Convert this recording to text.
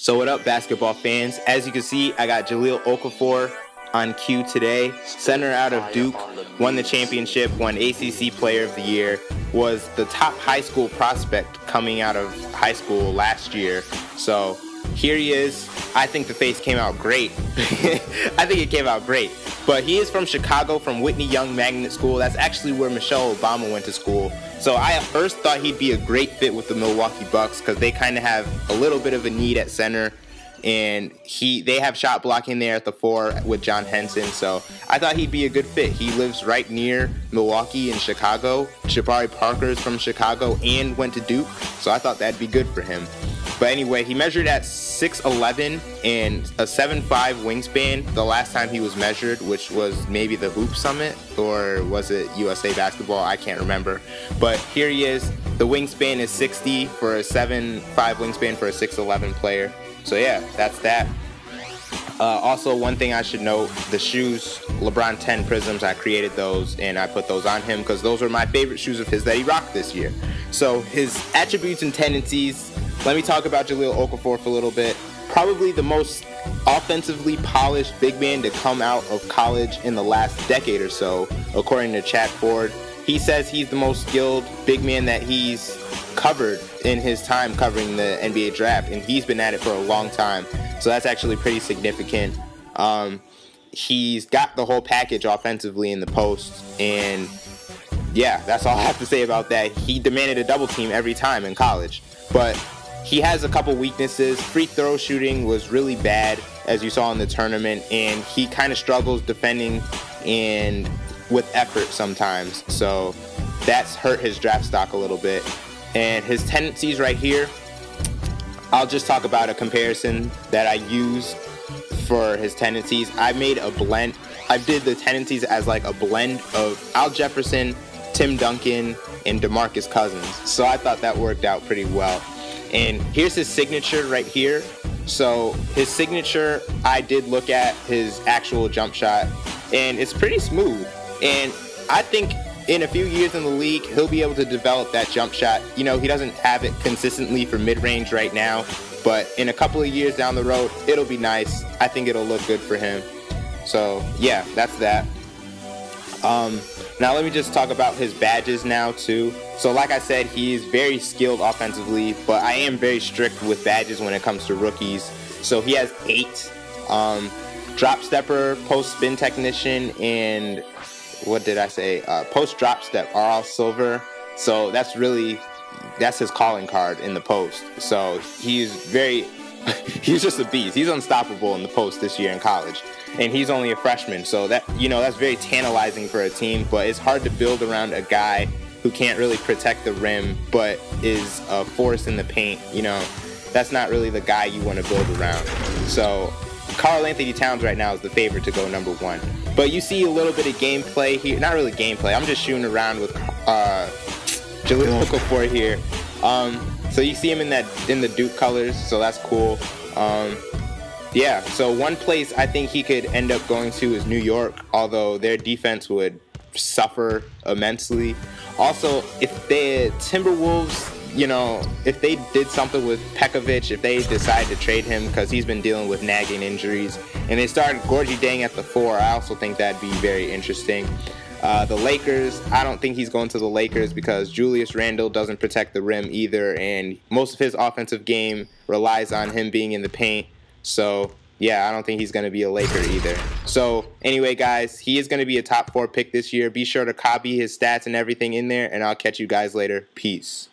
So what up, basketball fans? As you can see, I got Jahlil Okafor on cue today. Center out of Duke, won the championship, won ACC Player of the Year, was the top high school prospect coming out of high school last year. So here he is. I think the face came out great. I think it came out great. But he is from Chicago, from Whitney Young Magnet School. That's actually where Michelle Obama went to school. So I at first thought he'd be a great fit with the Milwaukee Bucks because they kind of have a little bit of a need at center. And they have shot blocking there at the 4 with John Henson. So I thought he'd be a good fit. He lives right near Milwaukee and Chicago. Jabari Parker is from Chicago and went to Duke. So I thought that'd be good for him. But anyway, he measured at 6'11 and a 7'5 wingspan the last time he was measured, which was maybe the Hoop Summit, or was it USA Basketball? I can't remember. But here he is. The wingspan is 60 for a 7'5 wingspan for a 6'11 player. So yeah, that's that. Also, one thing I should note, the shoes, LeBron 10 Prisms, I created those and I put those on him because those were my favorite shoes of his that he rocked this year. So his attributes and tendencies, let me talk about Jahlil Okafor for a little bit. Probably the most offensively polished big man to come out of college in the last decade or so, according to Chad Ford. He says he's the most skilled big man that he's covered in his time covering the NBA draft, and he's been at it for a long time. So that's actually pretty significant. He's got the whole package offensively in the post, and yeah, that's all I have to say about that. He demanded a double team every time in college, but he has a couple weaknesses. Free throw shooting was really bad, as you saw in the tournament, and he kind of struggles defending and with effort sometimes. So that's hurt his draft stock a little bit. And his tendencies right here, I'll just talk about a comparison that I use for his tendencies. I made a blend. I did the tendencies as like a blend of Al Jefferson, Tim Duncan, and DeMarcus Cousins. So I thought that worked out pretty well. And here's his signature right here. So his signature, I did look at his actual jump shot, and it's pretty smooth. And I think in a few years in the league, he'll be able to develop that jump shot. You know, he doesn't have it consistently for mid-range right now, but in a couple of years down the road, it'll be nice. I think it'll look good for him. So yeah, that's that. Now let me just talk about his badges now too. So like I said, he's very skilled offensively, but I am very strict with badges when it comes to rookies. So he has 8. Drop stepper, post spin technician, and what did I say? Post drop step are all silver. So that's his calling card in the post. So he's just a beast. He's unstoppable in the post this year in college. And he's only a freshman. So that's very tantalizing for a team, but it's hard to build around a guy who can't really protect the rim, but is a force in the paint. That's not really the guy you want to build around. So Karl Anthony Towns right now is the favorite to go number 1. But you see a little bit of gameplay here. Not really gameplay. I'm just shooting around with Jahlil Okafor here. So you see him in the Duke colors, so that's cool. Yeah, so one place I think he could end up going to is New York, although their defense would suffer immensely. Also, if the Timberwolves, if they did something with Pekovic, if they decide to trade him because he's been dealing with nagging injuries, and they started Gorgie Dang at the 4, I also think that'd be very interesting. The Lakers, I don't think he's going to the Lakers because Julius Randle doesn't protect the rim either, and most of his offensive game relies on him being in the paint. So yeah, I don't think he's going to be a Laker either. So anyway, guys, he is going to be a top 4 pick this year. Be sure to copy his stats and everything in there, and I'll catch you guys later. Peace.